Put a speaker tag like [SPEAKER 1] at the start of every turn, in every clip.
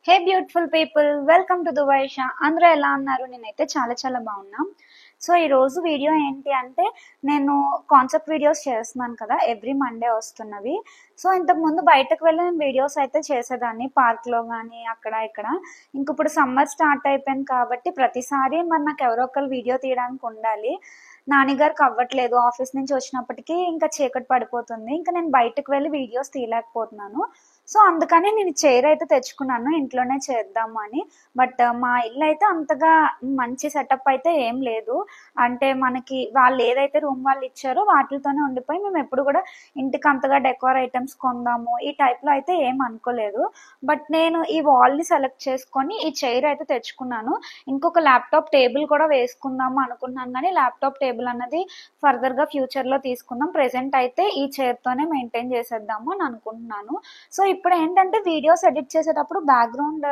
[SPEAKER 1] Hey beautiful people, welcome to దుబాయ్షా. అందరూ ఎలా ఉన్నారు? నేనైతే చాలా చాలా బాగున్నా. సో ఈ రోజు వీడియో ఏంటి అంటే, నేను కాన్సెప్ట్ వీడియోస్ చేస్తున్నాను కదా, ఎవ్రీ మండే వస్తున్నవి. సో ఇంతకు ముందు బయటకు వెళ్ళి నేను వీడియోస్ అయితే చేసేదాన్ని, పార్క్లో కానీ అక్కడ ఇక్కడ. ఇంక ఇప్పుడు సమ్మర్ స్టార్ట్ అయిపోయింది కాబట్టి ప్రతిసారి మరి నాకు ఎవరో ఒకరు వీడియో తీయడానికి ఉండాలి. నాన్నగారికి అవ్వట్లేదు, ఆఫీస్ నుంచి వచ్చినప్పటికీ ఇంకా చీకటి పడిపోతుంది, ఇంకా నేను బయటకు వెళ్ళి వీడియోస్ తీయలేకపోతున్నాను. సో అందుకని నేను చైర్ అయితే తెచ్చుకున్నాను, ఇంట్లోనే చేద్దాము అని. బట్ మా ఇల్లు అయితే అంతగా మంచి సెటప్ అయితే ఏం లేదు. అంటే మనకి వాళ్ళు ఏదైతే రూమ్ వాళ్ళు ఇచ్చారో వాటితోనే ఉండిపోయి మేము ఎప్పుడు కూడా ఇంటికి అంతగా డెకోర్ ఐటమ్స్ కొందాము ఈ టైప్లో అయితే ఏం అనుకోలేదు. బట్ నేను ఈ వాల్ని సెలెక్ట్ చేసుకొని ఈ చైర్ అయితే తెచ్చుకున్నాను. ఇంకొక ల్యాప్టాప్ టేబుల్ కూడా వేసుకుందాము అనుకున్నాను, కానీ ల్యాప్టాప్ టేబుల్ అన్నది ఫర్దర్గా ఫ్యూచర్లో తీసుకుందాం. ప్రెసెంట్ అయితే ఈ చైర్తోనే మెయింటైన్ చేసేద్దాము అని అనుకుంటున్నాను. సో ఇప్పుడు ఏంటంటే వీడియోస్ ఎడిట్ చేసేటప్పుడు బ్యాక్గ్రౌండ్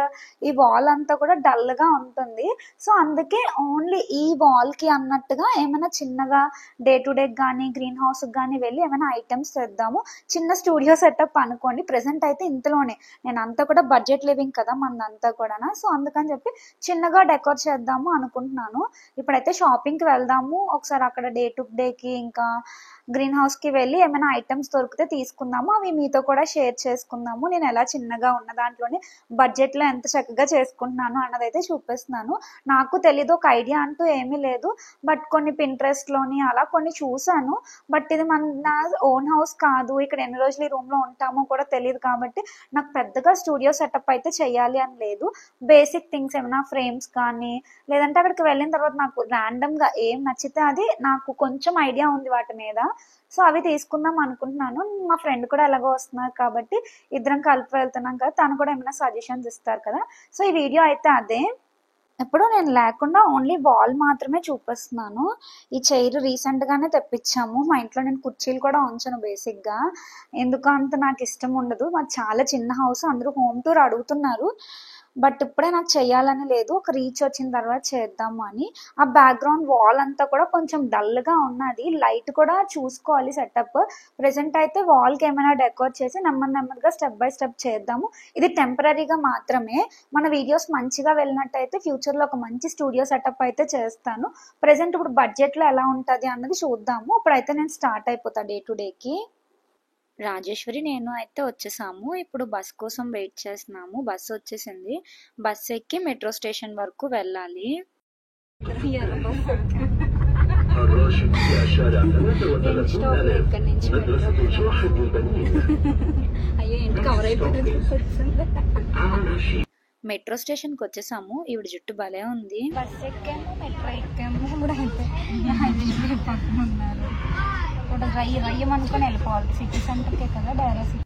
[SPEAKER 1] ఈ వాల్ అంతా కూడా డల్ గా ఉంటుంది. సో అందుకే ఓన్లీ ఈ వాల్ కి అన్నట్టుగా ఏమైనా చిన్నగా డే టు డే కానీ గ్రీన్ హౌస్ కానీ వెళ్ళి ఏమైనా ఐటమ్స్ తెద్దాము, చిన్న స్టూడియో సెటప్ అనుకోండి. ప్రెసెంట్ అయితే ఇంతలోనే, నేను అంతా కూడా బడ్జెట్ లివింగ్ కదా మందంతా కూడా. సో అందుకని చెప్పి చిన్నగా డెకోర్ చేద్దాము అనుకుంటున్నాను. ఇప్పుడైతే షాపింగ్కి వెళ్దాము ఒకసారి, అక్కడ డే టు డేకి ఇంకా గ్రీన్ హౌస్ కి వెళ్ళి ఏమైనా ఐటమ్స్ దొరికితే తీసుకుందాము, అవి మీతో కూడా షేర్ చేసుకుందాము. నేను ఎలా చిన్నగా ఉన్న దాంట్లోనే బడ్జెట్ లో ఎంత చక్కగా చేసుకుంటున్నాను అన్నదైతే చూపిస్తున్నాను. నాకు తెలీదు, ఒక ఐడియా అంటూ ఏమీ లేదు. బట్ కొన్ని పింట్రెస్ట్ లోని అలా కొన్ని చూసాను. బట్ ఇది మన ఓన్ హౌస్ కాదు, ఇక్కడ ఎన్ని రోజులు ఈ రూమ్ లో ఉంటామో కూడా తెలియదు కాబట్టి నాకు పెద్దగా స్టూడియో సెటప్ అయితే చెయ్యాలి అని లేదు. బేసిక్ థింగ్స్ ఏమైనా ఫ్రేమ్స్ కానీ, లేదంటే అక్కడికి వెళ్ళిన తర్వాత నాకు ర్యాండమ్ గా ఏం నచ్చితే అది, నాకు కొంచెం ఐడియా ఉంది వాటి మీద, సో అవి తీసుకుందాం అనుకుంటున్నాను. మా ఫ్రెండ్ కూడా ఎలాగో వస్తున్నారు కాబట్టి ఇద్దరం కలిపి వెళ్తున్నాం కదా, తను కూడా ఏమైనా సజెషన్స్ ఇస్తారు కదా. సో ఈ వీడియో అయితే అదే. ఇప్పుడు నేను లేకుండా ఓన్లీ వాల్ మాత్రమే చూపిస్తున్నాను. ఈ చైర్ రీసెంట్ గానే తెప్పించాము మా ఇంట్లో. నేను కుర్చీలు కూడా ఉంచను బేసిక్ గా, ఎందుకు అంత నాకు ఇష్టం ఉండదు. మాకు చాలా చిన్న హౌస్, అందరూ హోమ్ టూర్ అడుగుతున్నారు. బట్ ఇప్పుడే నాకు చెయ్యాలని లేదు, ఒక రీచ్ వచ్చిన తర్వాత చేద్దాము అని. ఆ బ్యాక్గ్రౌండ్ వాల్ అంతా కూడా కొంచెం డల్ గా ఉన్నది, లైట్ కూడా చూసుకోవాలి సెటప్. ప్రెసెంట్ అయితే వాల్ కి ఏమైనా డెకోర్ చేసి నెమ్మది నెమ్మదిగా స్టెప్ బై స్టెప్ చేద్దాము. ఇది టెంపరీగా మాత్రమే. మన వీడియోస్ మంచిగా వెళ్ళినట్టయితే ఫ్యూచర్ లో ఒక మంచి స్టూడియో సెటప్ అయితే చేస్తాను. ప్రెసెంట్ ఇప్పుడు బడ్జెట్ లో ఎలా ఉంటది అన్నది చూద్దాము. ఇప్పుడైతే నేను స్టార్ట్ అయిపోతా డే టు డేకి. రాజేశ్వరి నేను అయితే వచ్చేసాము. ఇప్పుడు బస్ కోసం వెయిట్ చేస్తున్నాము. బస్సు వచ్చేసింది, బస్సు ఎక్కి మెట్రో స్టేషన్ వరకు వెళ్ళాలి. మెట్రో స్టేషన్ కి వచ్చేసాము. ఈవిడ జుట్టు భలే ఉంది. బస్ ఎక్కాము, మెట్రో ఎక్కాము కూడా అయితే రయ్యమనుకొని వెళ్ళిపోవాలి. సిటీ సెంటర్కే కదా డైరెక్ట్.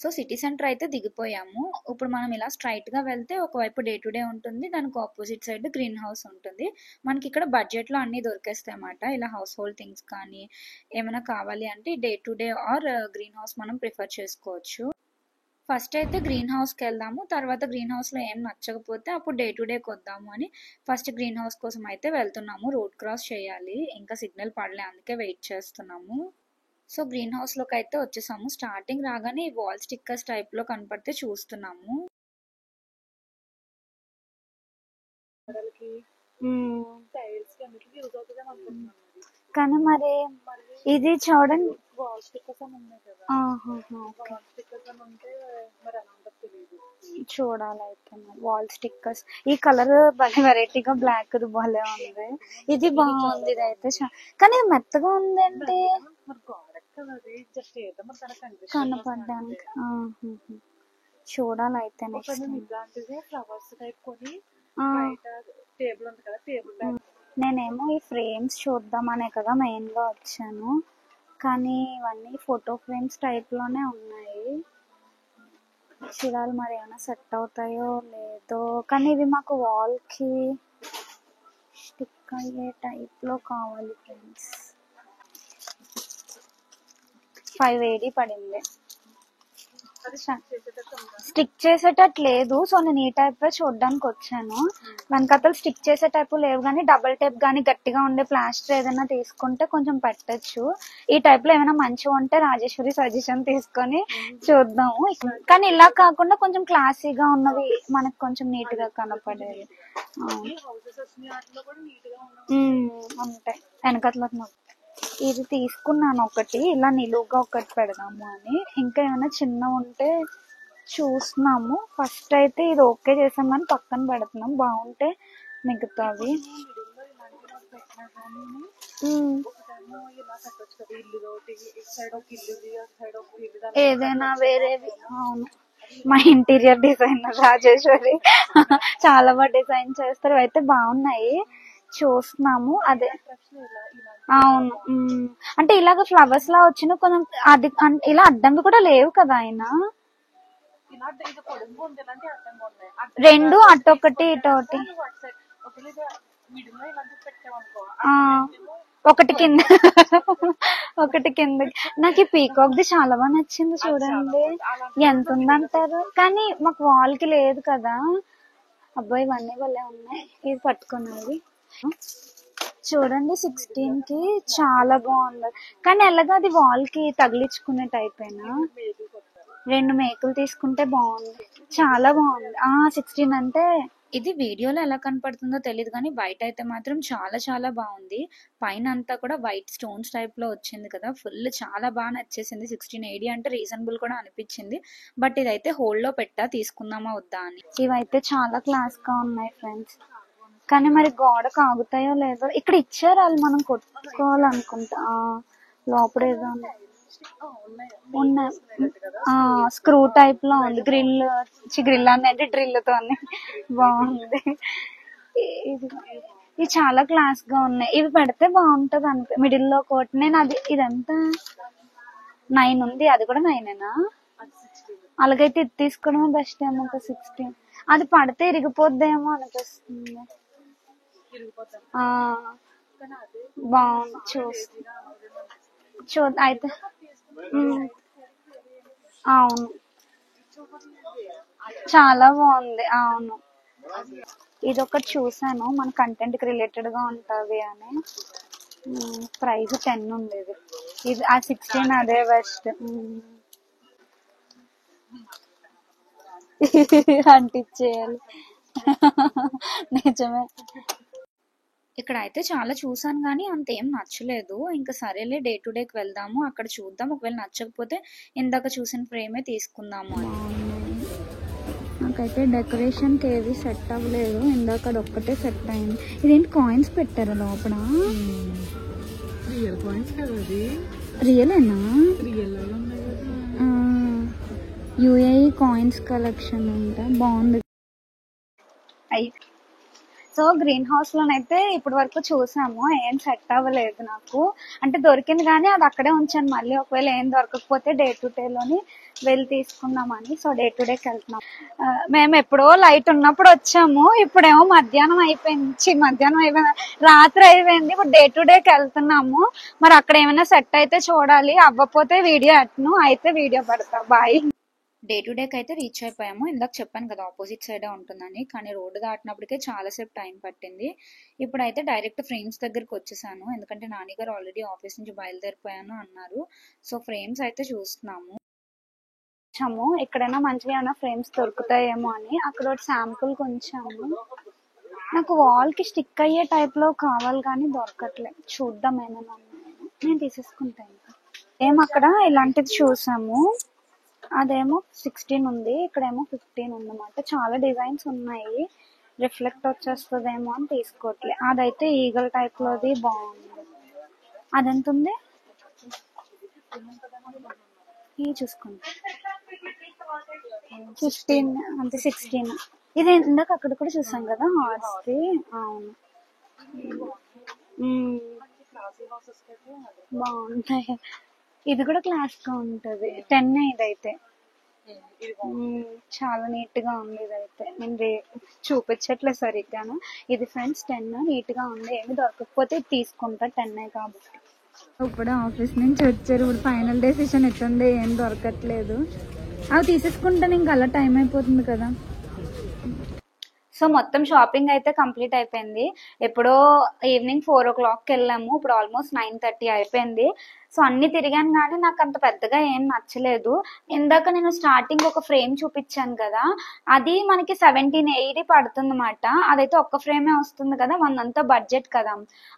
[SPEAKER 1] సో సిటీ సెంటర్ అయితే దిగిపోయాము. ఇప్పుడు మనం ఇలా స్ట్రైట్ గా వెళ్తే ఒకవైపు డే టు డే ఉంటుంది, దానికి ఆపోజిట్ సైడ్ గ్రీన్ హౌస్ ఉంటుంది. మనకి ఇక్కడ బడ్జెట్ లో అన్ని దొరికేస్తాయి అన్నమాట. ఇలా హౌస్ హోల్డ్ థింగ్స్ కానీ ఏమైనా కావాలి అంటే day to day or green house మనం ప్రిఫర్ చేసుకోవచ్చు. ఫస్ట్ అయితే గ్రీన్ హౌస్కి వెళ్దాము, తర్వాత గ్రీన్ హౌస్లో ఏం నచ్చకపోతే అప్పుడు డే టు డేకి వద్దాము అని ఫస్ట్ గ్రీన్ హౌస్ కోసం అయితే వెళ్తున్నాము. రోడ్ క్రాస్ చేయాలి, ఇంకా సిగ్నల్ పడలే, అందుకే వెయిట్ చేస్తున్నాము. సో గ్రీన్ హౌస్లోకి అయితే వచ్చేసాము. స్టార్టింగ్ రాగానే ఈ వాల్ స్టిక్కర్స్ టైప్లో కనపడితే చూస్తున్నాము. కానీ మరి ఇది చూడండి, చూడాలి అయితే వాల్ స్టిక్కర్స్. ఈ కలర్ భలే వెరైటీగా బ్లాక్ భలే ఉంది, ఇది బాగుంది. ఇది అయితే కానీ ఇది మెత్తగా ఉందేంటి కనపడ్డానికి. చూడాలి అయితే నెక్స్ట్. నేనేమో ఈ ఫ్రేమ్స్ చూద్దామనే కదా మెయిన్ గా వచ్చాను, కానీ ఇవన్నీ ఫోటో ఫ్రేమ్స్ టైప్ లోనే ఉన్నాయి. చూడాలి మరి ఏమైనా సెట్ అవుతాయో లేదో. కానీ ఇవి మాకు వాల్ కి స్టిక్ అయ్యే టైప్ లో కావాలి ఫ్రెండ్స్. 580 పడింది. స్టిక్ చేసేటట్టు లేదు. సో నేను ఈ టైప్ చూడడానికి వచ్చాను. వెనకతలు స్టిక్ చేసే టైప్ లేవు, కానీ డబుల్ టైప్ గానీ గట్టిగా ఉండే ప్లాస్టర్ ఏదైనా తీసుకుంటే కొంచెం పెట్టచ్చు. ఈ టైప్ లో ఏమైనా మంచిగా ఉంటే రాజేశ్వరి సజెషన్ తీసుకొని చూద్దాము. కానీ ఇలా కాకుండా కొంచెం క్లాసీగా ఉన్నవి మనకు కొంచెం నీట్ గా కనపడేది ఉంటాయి వెనకతలో. ఇది తీసుకున్నాను ఒకటి, ఇలా నిలువుగా ఒకటి పెడదాము అని. ఇంకా ఏమైనా చిన్న ఉంటే చూస్తున్నాము. ఫస్ట్ అయితే ఇది ఓకే చేసాం కానీ పక్కన పెడుతున్నాం, బాగుంటే మిగతావి. ఏదైనా వేరేవి. అవును, మా ఇంటీరియర్ డిజైనర్ రాజేశ్వరి చాలా బాగా డిజైన్ చేస్తారు, అయితే బాగున్నాయి చూస్తున్నాము. అదే అవును, అంటే ఇలాగ ఫ్లవర్స్ లా వచ్చిన కొంచెం అది ఇలా అడ్డంగా కూడా లేవు కదా ఆయన. రెండు అటొకటి ఇటొకటి, ఒకటి కింద ఒకటి కింద. నాకు ఈ పీకాక్ ది చాలా బాగా నచ్చింది, చూడండి ఎంత ఉందంటారు. కానీ మాకు వాల్ కి లేదు కదా. అబ్బాయి ఇవన్నీ భలే ఉన్నాయి. ఇది పట్టుకున్నది చూడండి 16 కి చాలా బాగుంది. కానీ ఎలాగో అది వాల్ కి తగిలించుకునే టైప్ అయినా. 2 మేకులు తీసుకుంటే బాగుంది, చాలా బాగుంది. 16 అంటే ఇది వీడియోలో ఎలా కనపడుతుందో తెలియదు, కానీ బయట అయితే మాత్రం చాలా చాలా బాగుంది. పైన అంతా కూడా వైట్ స్టోన్స్ టైప్ లో వచ్చింది కదా, ఫుల్ చాలా బాగా నచ్చేసింది. 1680 అంటే రీజనబుల్ కూడా అనిపించింది. బట్ ఇదైతే హోల్డ్ లో పెట్టా, తీసుకుందామా వద్దా అని. ఇవైతే చాలా క్లాస్ గా ఉన్నాయి ఫ్రెండ్స్, కానీ మరి గోడకు ఆగుతాయో లేదో. ఇక్కడ ఇచ్చారు వాళ్ళు, మనం కొట్టుకోవాలనుకుంటా. లోపల ఏదో ఉన్నాయి, స్క్రూ టైప్ లో ఉంది. గ్రిల్ అనేది డ్రిల్ తో బాగుంది. ఇవి చాలా క్లాస్ గా ఉన్నాయి. ఇవి పెడితే బాగుంటది అనుకో, మిడిల్ లో కోట్. నేను అది ఇదంతా 9 ఉంది, అది కూడా 9ఏనా? అలాగైతే ఇది తీసుకోవడమే బెస్ట్ ఏమో. 16 అది పడితే ఇరిగిపోద్దేమో అనిపిస్తుంది. బాగుంది అయితే అవును, చాలా బాగుంది. అవును, ఇది ఒకటి చూసాను, మన కంటెంట్ కి రిలేటెడ్ గా ఉంటది అని. ప్రైస్ 10 ఉండేది. ఇది 16 అదే బెస్ట్. అంటించేయాలి నిజమే. ఇక్కడ అయితే చాలా చూసాను కానీ అంతేం నచ్చలేదు. ఇంకా సరేలే డే టు డేకి వెళ్దాము, అక్కడ చూద్దాం. ఒకవేళ నచ్చకపోతే ఇందాక చూసిన ఫ్రేమే తీసుకుందాము అని. నాకైతే డెకరేషన్ కి ఏవి సెట్ అవ్వలేదు, ఇందాక అది ఒక్కటే సెట్ అయింది. ఇదేంటి కాయిన్స్ పెట్టారు లోపల? రియలేనా? యుఏఈ కాయిన్స్ కలెక్షన్ అంట, బాగుంది. సో గ్రీన్ హౌస్ లోనైతే ఇప్పటి వరకు చూసాము, ఏం సెట్ అవ్వలేదు నాకు. అంటే దొరికింది కానీ అది అక్కడే ఉంచాను. మళ్ళీ ఒకవేళ ఏం దొరకకపోతే డే టు డే లోని వెళ్ళి తీసుకుందామని. సో డే టు డేకి వెళ్తున్నాం. మేము ఎప్పుడో లైట్ ఉన్నప్పుడు వచ్చాము, ఇప్పుడేమో మధ్యాహ్నం అయిపోయింది, రాత్రి అయిపోయింది. ఇప్పుడు డే టు డేకి వెళ్తున్నాము. మరి అక్కడ ఏమైనా సెట్ అయితే చూడాలి, అవ్వకపోతే వీడియో ఎట్టను, అయితే వీడియో పడతా. బాయ్. డే టు డేకి అయితే రీచ్ అయిపోయాము. ఇందాక చెప్పాను కదా ఆపోజిట్ సైడే ఉంటుందని, కానీ రోడ్డు దాటినప్పటికే చాలాసేపు టైం పట్టింది. ఇప్పుడైతే డైరెక్ట్ ఫ్రేమ్స్ దగ్గరికి వచ్చేసాను, ఎందుకంటే నాన్నగారు ఆల్రెడీ ఆఫీస్ నుంచి బయలుదేరిపోయాను అన్నారు. సో ఫ్రేమ్స్ అయితే చూస్తున్నాము. ఎక్కడైనా మంచిగా ఏమైనా ఫ్రేమ్స్ దొరుకుతాయేమో అని. అక్కడ ఒక శాంపుల్ కొంచెము. నాకు వాల్ కి స్టిక్ అయ్యే టైప్ లో కావాలి కానీ దొరకట్లేదు. చూద్దాం ఏమైనా నేను తీసేసుకుంటాను. అక్కడ ఇలాంటిది చూసాము, అదేమో 16 ఉంది, ఇక్కడేమో 15 ఉందన్నమాట. చాలా డిజైన్స్ ఉన్నాయి, రిఫ్లెక్ట్ వచ్చేస్తుందేమో అని తీసుకోవట్లే. అదైతే ఈగల్ టైప్ లోది బాగుంది. అదెంత ఉంది? చూసుకోండి, 15 అంటే 16. ఇది ఇందాక అక్కడ కూడా చూసాం కదా హార్స్ది. అవును, బాగుంటాయి. ఇది కూడా క్లాస్ గా ఉంటది. 10 ఇదైతే చాలా నీట్ గా ఉంది. ఇదైతే నేను చూపించట్లేదు సరిగ్గాను. ఇది ఫ్రెండ్స్ 10 నీట్ గా ఉంది. ఏమి దొరకకపోతే తీసుకుంటా, 10 కాబట్టి. ఇప్పుడు ఆఫీస్ నుంచి వచ్చారు, ఇప్పుడు ఫైనల్ డెసిషన్ ఎట్టుంది, ఏం దొరకట్లేదు. అవి తీసేసుకుంటే ఇంకా అలా టైం అయిపోతుంది కదా. సో మొత్తం షాపింగ్ అయితే కంప్లీట్ అయిపోయింది. ఎప్పుడో ఈవినింగ్ 4 o'clockకి వెళ్ళాము, ఇప్పుడు ఆల్మోస్ట్ 9:30 అయిపోయింది. సో అన్ని తిరిగాను కానీ నాకు అంత పెద్దగా ఏం నచ్చలేదు. ఇందాక నేను స్టార్టింగ్ ఒక ఫ్రేమ్ చూపించాను కదా, అది మనకి 1780 పడుతుంది అన్నమాట. అదైతే ఒక్క ఫ్రేమే వస్తుంది కదా, మనదంతా బడ్జెట్ కదా,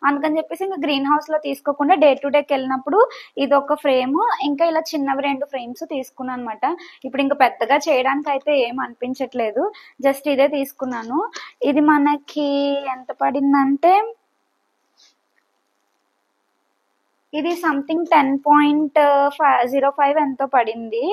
[SPEAKER 1] అందుకని చెప్పేసి ఇంకా గ్రీన్ హౌస్ లో తీసుకోకుండా డే టు డేకి వెళ్ళినప్పుడు ఇది ఒక ఫ్రేమ్, ఇంకా ఇలా చిన్నవి 2 ఫ్రేమ్స్ తీసుకున్నాను అనమాట. ఇప్పుడు ఇంకా పెద్దగా చేయడానికి అయితే ఏం అనిపించట్లేదు, జస్ట్ ఇదే తీసుకున్నాను. ఇది మనకి ఎంత పడిందంటే, ఇది సంథింగ్ 10.05 ఎంతో పడింది.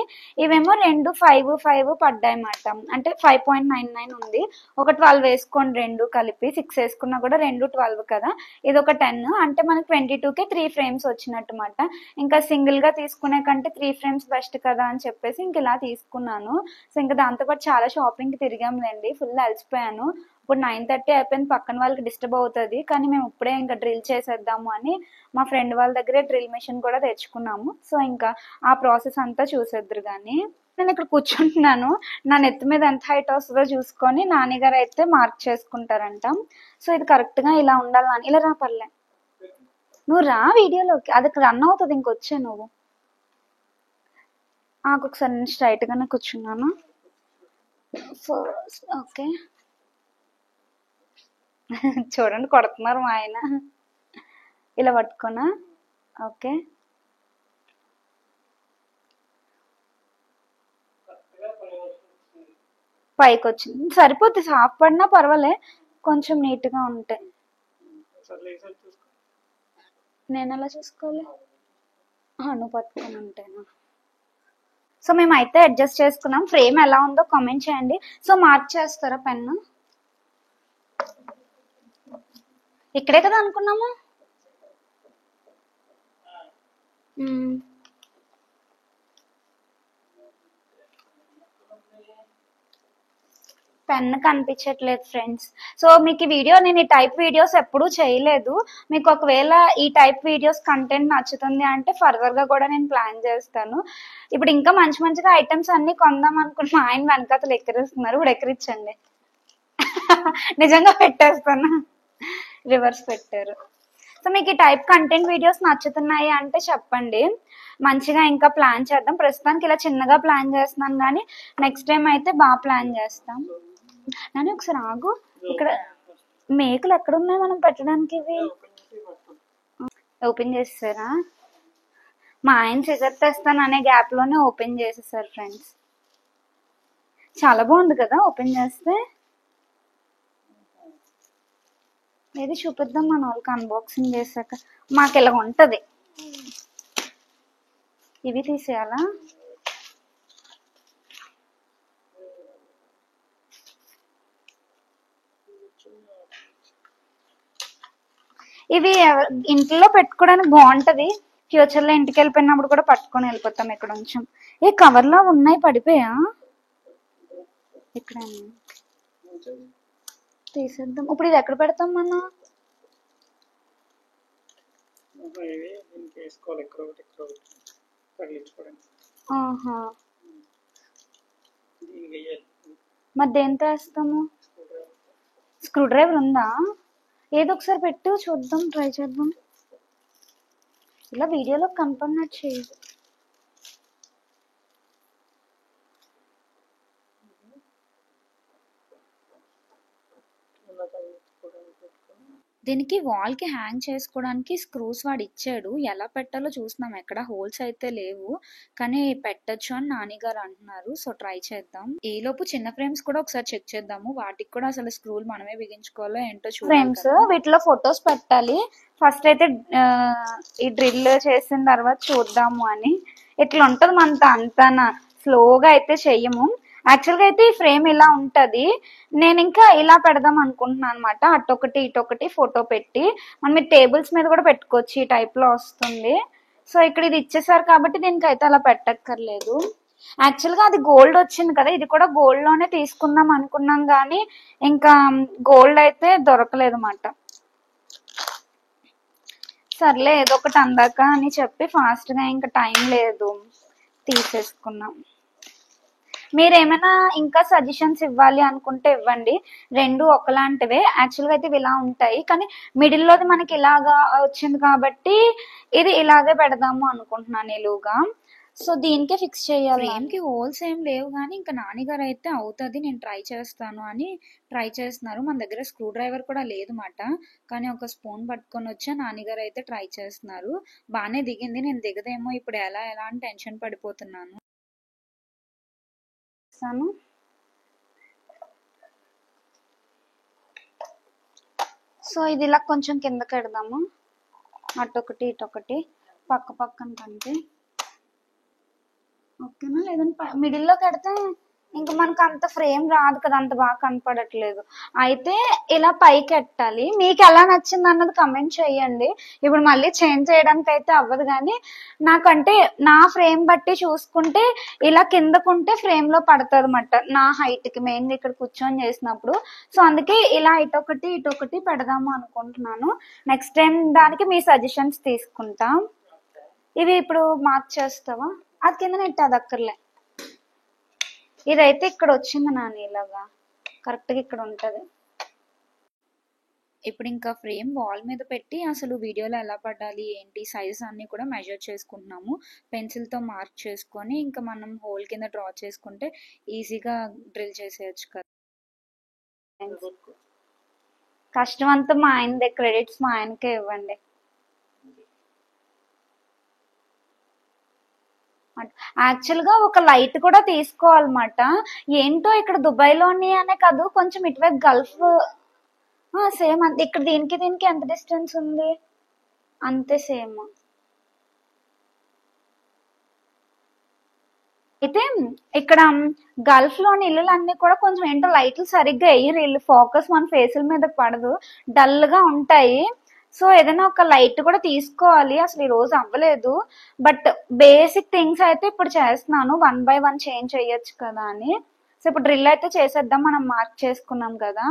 [SPEAKER 1] ఇవేమో 2 5 పడ్డాయి అన్నమాట. అంటే 5.99 ఉంది. ఒక 12 వేసుకోండి, 2 కలిపి 6 వేసుకున్నా కూడా 2 12 కదా, ఇది ఒక 10, అంటే మనకి 22కి 3 ఫ్రేమ్స్ వచ్చినట్టు మాట. ఇంకా సింగిల్ గా తీసుకునే కంటే 3 ఫ్రేమ్స్ బెస్ట్ కదా అని చెప్పేసి ఇంక ఇలా తీసుకున్నాను. సో ఇంకా దాంతోపాటు చాలా షాపింగ్ తిరిగాంలేండి, ఫుల్ అలసిపోయాను. ఇప్పుడు 9:30 అయిపోయింది, పక్కన వాళ్ళకి డిస్టర్బ్ అవుతుంది, కానీ మేము ఇప్పుడే ఇంకా డ్రిల్ చేసేద్దాము అని మా ఫ్రెండ్ వాళ్ళ దగ్గరే డ్రిల్ మెషిన్ కూడా తెచ్చుకున్నాము. సో ఇంకా ఆ ప్రాసెస్ అంతా చూసేద్దరు కానీ నేను ఇక్కడ కూర్చుంటున్నాను. నా నెత్తి మీద ఎంత హైట్ వస్తుందో చూసుకొని నాన్నగారు అయితే మార్క్ చేసుకుంటారంట. సో ఇది కరెక్ట్ గా ఇలా ఉండాలని. ఇలా రా, పర్లే, నువ్వు రా వీడియోలోకి, అది రన్ అవుతుంది, ఇంకొచ్చే నువ్వు. ఒకసారి నేను స్ట్రైట్ గానే కూర్చున్నాను. ఓకే, చూడండి కొడుతున్నారు మా ఆయన. ఇలా పట్టుకోనా? ఓకే, పైకి వచ్చింది, సరిపోద్ది, హాఫ్ పడినా పర్వాలే, కొంచెం నీట్ గా ఉంటాయి. నేను ఎలా చూసుకోవాలి? నువ్వు పట్టుకొని ఉంటాను. సో మేమైతే అడ్జస్ట్ చేసుకున్నాం. ఫ్రేమ్ ఎలా ఉందో కామెంట్ చేయండి. సో మార్క్ చేస్తారా పెన్ను? ఇక్కడే కదా అనుకున్నాము. పెన్ కనిపించట్లేదు ఫ్రెండ్స్. సో మీకు ఈ వీడియో, నేను ఈ టైప్ వీడియోస్ ఎప్పుడూ చేయలేదు. మీకు ఒకవేళ ఈ టైప్ వీడియోస్ కంటెంట్ నచ్చుతుంది అంటే ఫర్దర్ గా కూడా నేను ప్లాన్ చేస్తాను. ఇప్పుడు ఇంకా మంచి మంచిగా ఐటమ్స్ అన్ని కొందాం అనుకున్న మా ఆయన వెనకాతలు ఎక్కిరిస్తున్నారు, ఇప్పుడు ఎక్కిరించండి. నిజంగా పెట్టేస్తాను, రివర్స్ పెట్టారు. సో మీకు ఈ టైప్ కంటెంట్ వీడియోస్ నచ్చుతున్నాయి అంటే చెప్పండి, మంచిగా ఇంకా ప్లాన్ చేద్దాం. ప్రస్తుతానికి ఇలా చిన్నగా ప్లాన్ చేస్తున్నాను, కానీ నెక్స్ట్ టైం అయితే బాగా ప్లాన్ చేస్తాం. నన్ను ఒకసారి ఆగు, ఇక్కడ మేకలు ఎక్కడ ఉన్నాయి మనం పెట్టడానికి? ఇవి ఓపెన్ చేసేసారా? మా ఆయన సిజర్ తెస్తాను అనే గ్యాప్ లోనే ఓపెన్ చేసేసారు ఫ్రెండ్స్. చాలా బాగుంది కదా ఓపెన్ చేస్తే. ఏది చూపిద్దాం మన వాళ్ళకి అన్బాక్సింగ్ చేశాక. మాకు ఇలా ఉంటది. ఇవి తీసేయాలా? ఇవి ఇంట్లో పెట్టుకోవడానికి బాగుంటది, ఫ్యూచర్ లో ఇంటికి వెళ్ళిపోయినప్పుడు కూడా పట్టుకొని వెళ్ళిపోతాం. ఇక్కడ కొంచెం ఏ కవర్ లో ఉన్నాయి, పడిపోయా ఇక్కడ, తీసేద్దాం. ఇప్పుడు ఇది ఎక్కడ పెడతాం మనం? మరి దేంతో వేస్తాము? స్క్రూ డ్రైవర్ ఉందా? ఏదో ఒకసారి పెట్టు చూద్దాం, ట్రై చేద్దాం. ఇలా వీడియోలో కనపడినట్టు చేయదు. దీనికి వాల్ కి హ్యాంగ్ చేసుకోవడానికి స్క్రూస్ వాడు ఇచ్చాడు. ఎలా పెట్టాలో చూస్తున్నాం, ఎక్కడ హోల్స్ అయితే లేవు, కానీ పెట్టచ్చు అని నాన్నగారు అంటున్నారు. సో ట్రై చేద్దాం. ఈ లోపు చిన్న ఫ్రేమ్స్ కూడా ఒకసారి చెక్ చేద్దాము, వాటికి కూడా అసలు స్క్రూలు మనమే బిగించుకోవాలో ఏంటో చూడాలి. ఫ్రేమ్స్ వీటిలో ఫొటోస్ పెట్టాలి. ఫస్ట్ అయితే ఈ డ్రిల్ చేసిన తర్వాత చూద్దాము అని. ఇట్లా ఉంటది మనతో, అంతా స్లోగా అయితే చెయ్యము. యాక్చువల్ గా అయితే ఈ ఫ్రేమ్ ఇలా ఉంటది, నేను ఇంకా ఇలా పెడదాం అనుకుంటున్నాను అనమాట. అటొకటి ఇటొకటి ఫోటో పెట్టి మనం ఈ టేబుల్స్ మీద కూడా పెట్టుకోవచ్చు, ఈ టైప్ లో వస్తుంది. సో ఇక్కడ ఇది ఇచ్చేసారు కాబట్టి దీనికి అయితే అలా పెట్టక్కర్లేదు. యాక్చువల్ గా అది గోల్డ్ వచ్చింది కదా, ఇది కూడా గోల్డ్ లోనే తీసుకుందాం అనుకున్నాం, కానీ ఇంకా గోల్డ్ అయితే దొరకలేదు అన్నమాట. సర్లే ఏదో ఒకటి అందాక అని చెప్పి ఫాస్ట్ గా ఇంకా టైం లేదు తీసేసుకున్నాం. మీరేమైనా ఇంకా సజెషన్స్ ఇవ్వాలి అనుకుంటే ఇవ్వండి. రెండు ఒకలాంటివే యాక్చువల్గా అయితే ఇవి ఇలా ఉంటాయి, కానీ మిడిల్లోది మనకి ఇలాగా వచ్చింది కాబట్టి ఇది ఇలాగే పెడదాము అనుకుంటున్నాను నిలువుగా. సో దీనికే ఫిక్స్ చేయాలి. ఫ్రేమ్కి హోల్స్ ఏం లేవు, కానీ ఇంకా నాన్నగారు అయితే అవుతుంది నేను ట్రై చేస్తాను అని ట్రై చేస్తున్నారు. మన దగ్గర స్క్రూ డ్రైవర్ కూడా లేదు మాట, కానీ ఒక స్పూన్ పట్టుకొని వచ్చా నాన్నగారు అయితే ట్రై చేస్తున్నారు. బాగానే దిగింది, నేను దిగదేమో ఇప్పుడు ఎలా ఎలా అని టెన్షన్ పడిపోతున్నాను. సో ఇది ఇలా కొంచెం కిందకి పెడదాము, అటొకటి ఇటొకటి పక్క పక్కన కంటే ఓకేనా. లేదంటే మిడిల్లో కడితే ఇంకా మనకు అంత ఫ్రేమ్ రాదు కదా, అంత బాగా కనపడట్లేదు. అయితే ఇలా పైకి ఎట్టాలి. మీకు ఎలా నచ్చింది అన్నది కమెంట్ చేయండి. ఇప్పుడు మళ్ళీ చేంజ్ చేయడానికి అయితే అవ్వదు, కానీ నాకంటే నా ఫ్రేమ్ బట్టి చూసుకుంటే ఇలా కిందకుంటే ఫ్రేమ్ లో పడుతుంది అన్నమాట నా హైట్ కి, మెయిన్గా ఇక్కడ కూర్చొని చేసినప్పుడు. సో అందుకే ఇలా ఇటొకటి ఇటొకటి పెడదాము అనుకుంటున్నాను. నెక్స్ట్ టైం దానికి మీ సజెషన్స్ తీసుకుంటా. ఇవి ఇప్పుడు మార్క్ చేస్తావా? అది కింద నెట్ అది అక్కర్లే. ఇదైతే ఇక్కడ వచ్చింది నాన్న, ఇలాగా కరెక్ట్గా ఇక్కడ ఉంటుంది. ఇప్పుడు ఇంకా ఫ్రేమ్ వాల్ మీద పెట్టి అసలు వీడియోలో ఎలా పడాలి ఏంటి సైజెస్ అన్ని కూడా మెజర్ చేసుకుంటున్నాము. పెన్సిల్తో మార్క్ చేసుకొని ఇంకా మనం హోల్ కింద డ్రా చేసుకుంటే ఈజీగా డ్రిల్ చేసేయచ్చు కదా. కష్టం అంతా మా ఆయనదే, క్రెడిట్స్ మా ఆయనకే ఇవ్వండి. యాక్చువల్ గా ఒక లైట్ కూడా తీసుకోవాలన్నమాట. ఏంటో ఇక్కడ దుబాయ్లోని అనే కాదు, కొంచెం ఇటువైపు గల్ఫ్ సేమ్ అంతే. ఇక్కడ దీనికి దీనికి ఎంత డిస్టెన్స్ ఉంది? అంతే సేమ్. అయితే ఇక్కడ గల్ఫ్ లోని ఇల్లులన్నీ కూడా కొంచెం ఏంటో లైట్లు సరిగ్గా వేయరు, ఇల్లు ఫోకస్ మన ఫేసుల మీద పడదు, డల్ గా ఉంటాయి. సో ఏదైనా ఒక లైట్ కూడా తీసుకోవాలి. అసలు ఈ రోజు అవ్వలేదు, బట్ బేసిక్ థింగ్స్ అయితే ఇప్పుడు చేస్తున్నాను. 1 by 1 చేంజ్ చేయొచ్చు కదా అని. సో ఇప్పుడు డ్రిల్ అయితే చేసేద్దాం, మనం మార్క్ చేసుకున్నాం కదా.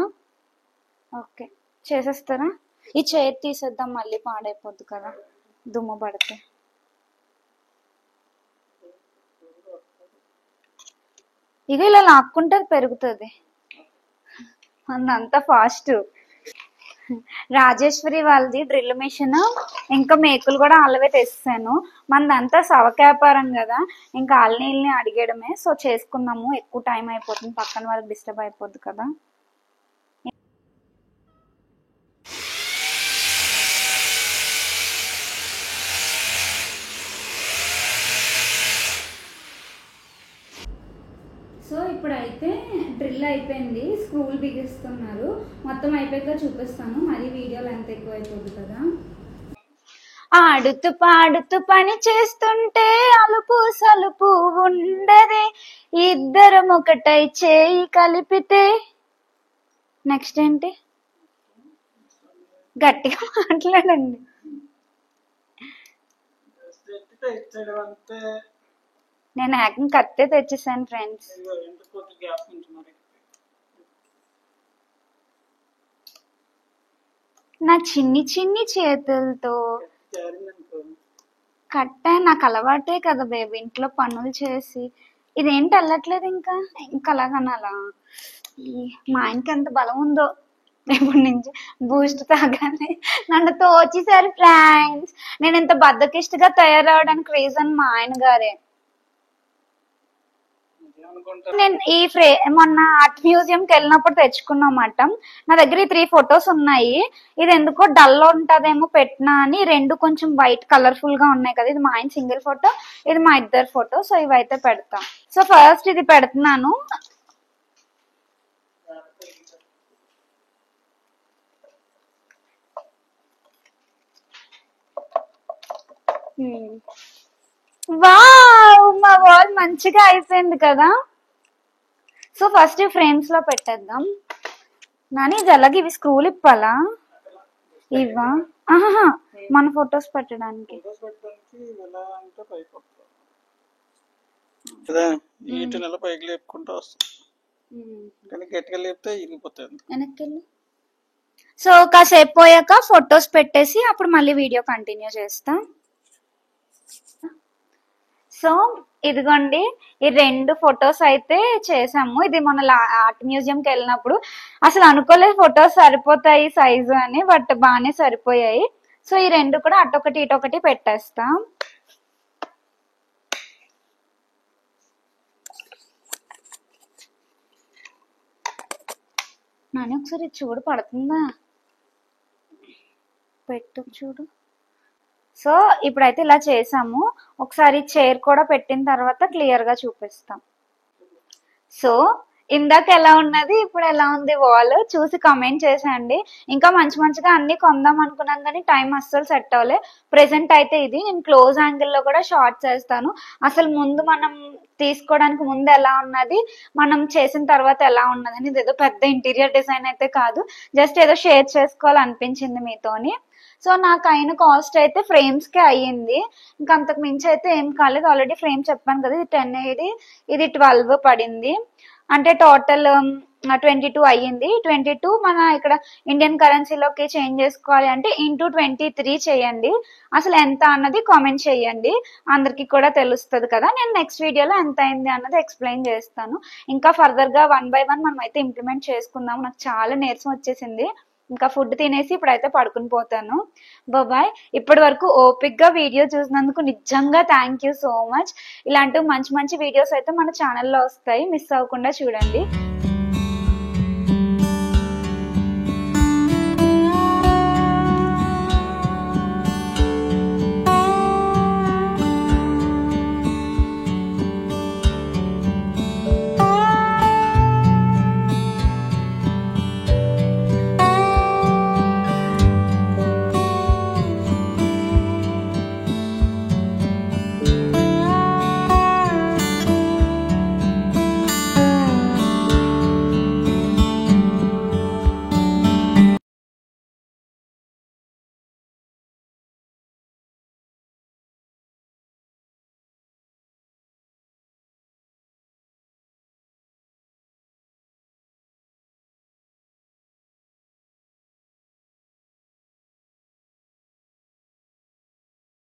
[SPEAKER 1] ఓకే చేసేస్తారా? ఈ చైర్ తీసేద్దాం, మళ్ళీ పాడైపోద్ది కదా దుమ్ము పడితే. ఇక ఇలా లాక్కుంటే పెరుగుతుంది, అంత ఫాస్ట్. రాజేశ్వరి వాళ్ళది డ్రిల్ మిషన్, ఇంకా మేకులు కూడా వాళ్ళవే తెస్తాను. మనదంతా సవక వ్యాపారం కదా, ఇంకా వాళ్ళని అడిగేయడమే. సో చేసుకున్నాము, ఎక్కువ టైం అయిపోతుంది, పక్కన వాళ్ళకి డిస్టర్బ్ అయిపోద్ది కదా. సో ఇప్పుడైతే డ్రిల్ అయిపోయింది, స్క్రూలు బిగిస్తున్నారు. మొత్తం అయిపోయాక చూపిస్తాను, మరి వీడియోలు ఎంత ఎక్కువ అయిపోద్ది కదా. ఆడుతూ పాడుతూ పని చేస్తుంటే అలుపు సలుపు ఉండదే, ఇద్దరం ఒకటై చేయి కలిపితే. నెక్స్ట్ ఏంటి? గట్టిగా మాట్లాడండి. నేను ఏకంగా కత్తే తెచ్చేసాను ఫ్రెండ్స్. నా చిన్ని చిన్ని చేతులతో కట్టే, నాకు అలవాటే కదా బేబీ ఇంట్లో పనులు చేసి. ఇదేంటి వెళ్ళట్లేదు ఇంకా ఇంకా అలాగనాలా? మా ఆయనకి ఎంత బలం ఉందో, రేపటి నుంచి బూస్ట్ తాగానే నన్ను తోచేసారు ఫ్రెండ్స్. నేను ఇంత బద్దకిష్టగా తయారవడానికి రీజన్ మా ఆయన గారే. నేను ఈ మొన్న ఆర్ట్ మ్యూజియం కి వెళ్ళినప్పుడు తెచ్చుకున్నమాట. నా దగ్గర 3 ఫొటోస్ ఉన్నాయి. ఇది ఎందుకో డల్ ఉంటదేమో పెట్టినా అని, రెండు కొంచెం వైట్ కలర్ఫుల్ గా ఉన్నాయి కదా. ఇది మా ఆయన సింగిల్ ఫోటో, ఇది మా ఇద్దరు ఫోటో. సో ఇవైతే పెడతాం. సో ఫస్ట్ ఇది పెడుతున్నాను. వావ్, మా వాల్ మంచిగా అయిపోయింది కదా. సో ఫస్ట్ ఫ్రేమ్స్ లో పెట్టేద్దాం. నాని జల్లకి ఇవి స్క్రూలు ఇప్పాలా? ఇవా? ఆహా, మన ఫొటోస్ పెట్టడానికి. సో కాసేపు పోయాక ఫొటోస్ పెట్టేసి అప్పుడు మళ్ళీ వీడియో కంటిన్యూ చేస్తా. సో ఇదిగోండి, ఈ 2 ఫొటోస్ అయితే చేసాము. ఇది మన ఆర్ట్ మ్యూజియం కి వెళ్ళినప్పుడు అసలు అనుకోలేదు ఫొటోస్ సరిపోతాయి సైజు అని, బట్ బాగానే సరిపోయాయి. సో ఈ 2 కూడా అటొకటి ఇటొకటి పెట్టేస్తా. నాని ఒకసారి చూడు, పడుతుందా? పెట్టు చూడు. సో ఇప్పుడైతే ఇలా చేసాము. ఒకసారి చైర్ కూడా పెట్టిన తర్వాత క్లియర్ గా చూపిస్తాం. సో ఇందాక ఎలా ఉన్నది, ఇప్పుడు ఎలా ఉంది వాల్ చూసి కమెంట్ చేసేయండి. ఇంకా మంచి మంచిగా అన్ని కొందాం అనుకున్నాను కానీ టైం అస్సలు సెట్ అవ్వలే. ప్రెసెంట్ అయితే ఇది నేను క్లోజ్ యాంగిల్ లో కూడా షార్ట్ చేస్తాను. అసలు ముందు మనం తీసుకోవడానికి ముందు ఎలా ఉన్నది, మనం చేసిన తర్వాత ఎలా ఉన్నది అని. ఇది ఏదో పెద్ద ఇంటీరియర్ డిజైన్ అయితే కాదు, జస్ట్ ఏదో షేర్ చేసుకోవాలనిపించింది మీతోని. సో నాకు అయిన కాస్ట్ అయితే ఫ్రేమ్స్ కే అయ్యింది, ఇంకా అంతకు మించి అయితే ఏం కాలేదు. ఆల్రెడీ ఫ్రేమ్ చెప్పాను కదా, ఇది 10 ఇది 12 పడింది. అంటే టోటల్ 22 అయ్యింది. 22 మన ఇక్కడ ఇండియన్ కరెన్సీలోకి చేంజ్ చేసుకోవాలి అంటే ఇంటూ 23 చేయండి. అసలు ఎంత అన్నది కామెంట్ చేయండి, అందరికి కూడా తెలుస్తుంది కదా. నేను నెక్స్ట్ వీడియోలో ఎంత అయింది అన్నది ఎక్స్ప్లెయిన్ చేస్తాను. ఇంకా ఫర్దర్ గా 1 by 1 మనం అయితే ఇంప్లిమెంట్ చేసుకుందాం. నాకు చాలా నీరసం వచ్చేసింది, ఇంకా ఫుడ్ తినేసి ఇప్పుడైతే పడుకుని పోతాను. బాయ్. ఇప్పటి వరకు ఓపిక్ గా వీడియో చూసినందుకు నిజంగా థ్యాంక్ యూ సో మచ్. ఇలాంటి మంచి మంచి వీడియోస్ అయితే మన ఛానల్లో వస్తాయి, మిస్ అవ్వకుండా చూడండి.